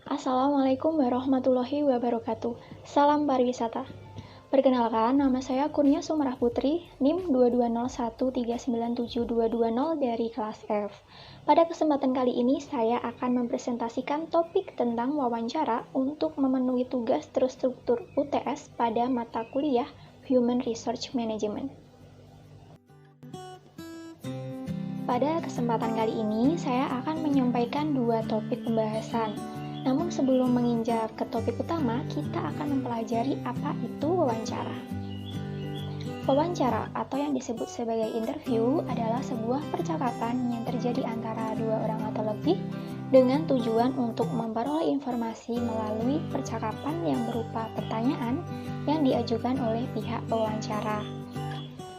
Assalamualaikum warahmatullahi wabarakatuh. Salam pariwisata. Perkenalkan, nama saya Kurnia Sumerah Putri, NIM 22013972220 dari kelas F. Pada kesempatan kali ini, saya akan mempresentasikan topik tentang wawancara untuk memenuhi tugas terstruktur UTS pada mata kuliah Human Resource Management. Pada kesempatan kali ini, saya akan menyampaikan dua topik pembahasan. Namun sebelum menginjak ke topik utama, kita akan mempelajari apa itu wawancara. Wawancara atau yang disebut sebagai interview adalah sebuah percakapan yang terjadi antara dua orang atau lebih dengan tujuan untuk memperoleh informasi melalui percakapan yang berupa pertanyaan yang diajukan oleh pihak pewawancara.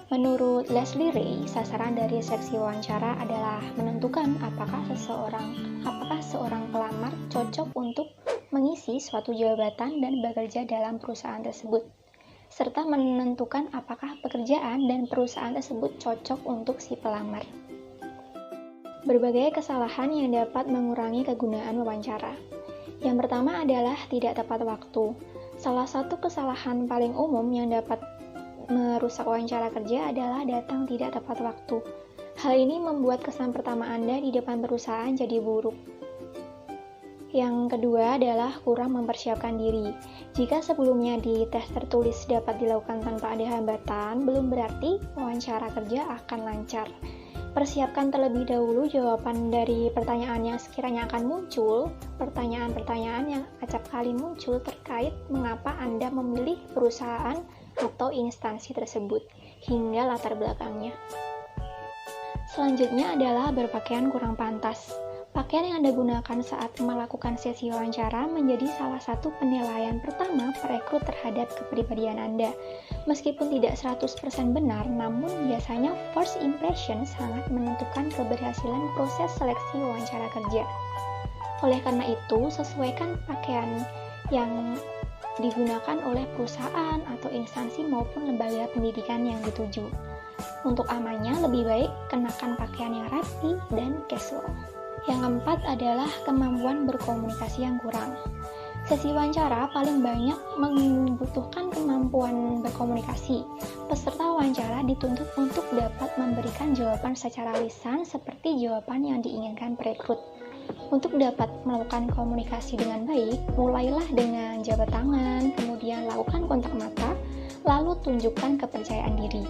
Menurut Leslie Ray, sasaran dari seleksi wawancara adalah menentukan apakah seorang pelamar cocok untuk mengisi suatu jabatan dan bekerja dalam perusahaan tersebut, serta menentukan apakah pekerjaan dan perusahaan tersebut cocok untuk si pelamar. Berbagai kesalahan yang dapat mengurangi kegunaan wawancara. Yang pertama adalah tidak tepat waktu. Salah satu kesalahan paling umum yang dapat merusak wawancara kerja adalah datang tidak tepat waktu. Hal ini membuat kesan pertama Anda di depan perusahaan jadi buruk. Yang kedua adalah kurang mempersiapkan diri. Jika sebelumnya di tes tertulis dapat dilakukan tanpa ada hambatan, belum berarti wawancara kerja akan lancar. Persiapkan terlebih dahulu jawaban dari pertanyaan yang sekiranya akan muncul, pertanyaan-pertanyaan yang acap kali muncul terkait mengapa Anda memilih perusahaan atau instansi tersebut, hingga latar belakangnya. Selanjutnya adalah berpakaian kurang pantas. Pakaian yang Anda gunakan saat melakukan sesi wawancara menjadi salah satu penilaian pertama perekrut terhadap kepribadian Anda. Meskipun tidak 100% benar, namun biasanya first impression sangat menentukan keberhasilan proses seleksi wawancara kerja. Oleh karena itu, sesuaikan pakaian yang digunakan oleh perusahaan atau instansi maupun lembaga pendidikan yang dituju. Untuk amannya, lebih baik kenakan pakaian yang rapi dan casual. Yang keempat adalah kemampuan berkomunikasi yang kurang. Sesi wawancara paling banyak membutuhkan kemampuan berkomunikasi. Peserta wawancara dituntut untuk dapat memberikan jawaban secara lisan seperti jawaban yang diinginkan perekrut. Untuk dapat melakukan komunikasi dengan baik, mulailah dengan jabat tangan, kemudian lakukan kontak mata, lalu tunjukkan kepercayaan diri.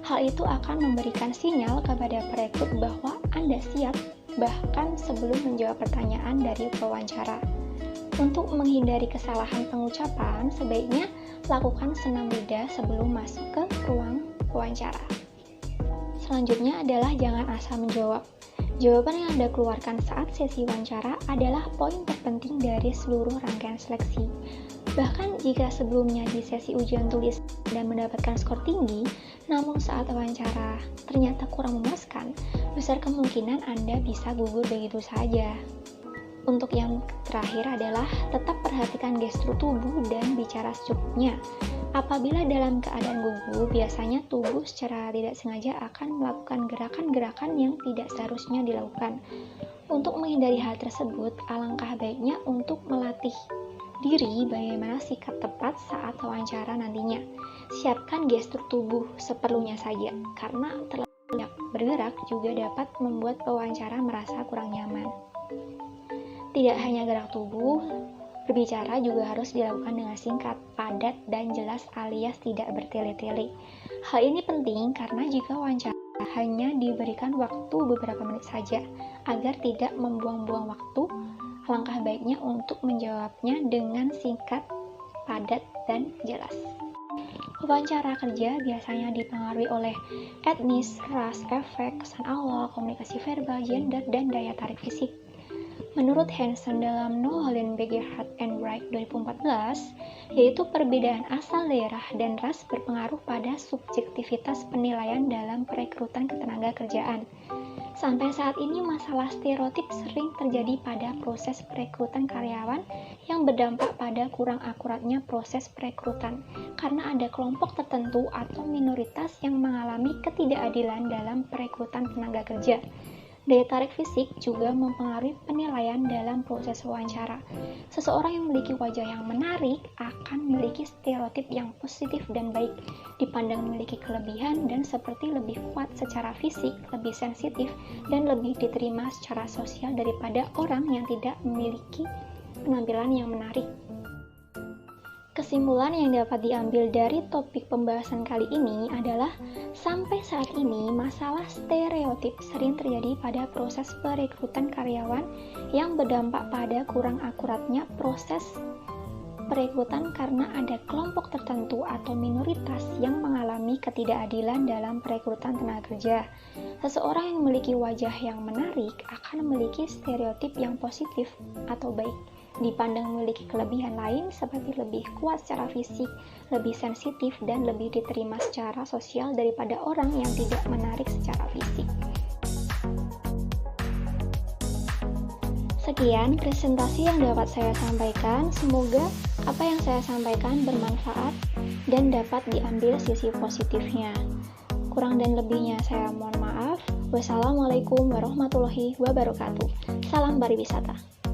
Hal itu akan memberikan sinyal kepada perekrut bahwa Anda siap, bahkan sebelum menjawab pertanyaan dari pewawancara. Untuk menghindari kesalahan pengucapan, sebaiknya lakukan senam lidah sebelum masuk ke ruang wawancara. Selanjutnya adalah jangan asal menjawab. Jawaban yang Anda keluarkan saat sesi wawancara adalah poin terpenting dari seluruh rangkaian seleksi. Bahkan jika sebelumnya di sesi ujian tulis Anda mendapatkan skor tinggi, namun saat wawancara ternyata kurang memuaskan, besar kemungkinan Anda bisa gugur begitu saja. Untuk yang terakhir adalah tetap perhatikan gestur tubuh dan bicara secukupnya. Apabila dalam keadaan gugup, biasanya tubuh secara tidak sengaja akan melakukan gerakan-gerakan yang tidak seharusnya dilakukan. Untuk menghindari hal tersebut, alangkah baiknya untuk melatih diri bagaimana sikap tepat saat wawancara nantinya. Siapkan gestur tubuh seperlunya saja, karena terlalu banyak bergerak juga dapat membuat pewawancara merasa kurang nyaman. Tidak hanya gerak tubuh, berbicara juga harus dilakukan dengan singkat, padat, dan jelas alias tidak bertele-tele. Hal ini penting karena jika wawancara hanya diberikan waktu beberapa menit saja, agar tidak membuang-buang waktu, alangkah baiknya untuk menjawabnya dengan singkat, padat, dan jelas. Wawancara kerja biasanya dipengaruhi oleh etnis, ras, efek, kesan awal, komunikasi verbal, gender, dan daya tarik fisik. Menurut Hanson dalam No Hollenbeck, Gerhardt and Wright 2014, yaitu perbedaan asal daerah dan ras berpengaruh pada subjektivitas penilaian dalam perekrutan ketenaga kerjaan. Sampai saat ini masalah stereotip sering terjadi pada proses perekrutan karyawan yang berdampak pada kurang akuratnya proses perekrutan, karena ada kelompok tertentu atau minoritas yang mengalami ketidakadilan dalam perekrutan tenaga kerja. Daya tarik fisik juga mempengaruhi penilaian dalam proses wawancara. Seseorang yang memiliki wajah yang menarik akan memiliki stereotip yang positif dan baik, dipandang memiliki kelebihan dan seperti lebih kuat secara fisik, lebih sensitif, dan lebih diterima secara sosial daripada orang yang tidak memiliki penampilan yang menarik. Kesimpulan yang dapat diambil dari topik pembahasan kali ini adalah sampai saat ini masalah stereotip sering terjadi pada proses perekrutan karyawan yang berdampak pada kurang akuratnya proses perekrutan karena ada kelompok tertentu atau minoritas yang mengalami ketidakadilan dalam perekrutan tenaga kerja. Seseorang yang memiliki wajah yang menarik akan memiliki stereotip yang positif atau baik, dipandang memiliki kelebihan lain seperti lebih kuat secara fisik, lebih sensitif, dan lebih diterima secara sosial daripada orang yang tidak menarik secara fisik. Sekian presentasi yang dapat saya sampaikan. Semoga apa yang saya sampaikan bermanfaat dan dapat diambil sisi positifnya. Kurang dan lebihnya saya mohon maaf. Wassalamualaikum warahmatullahi wabarakatuh. Salam pariwisata.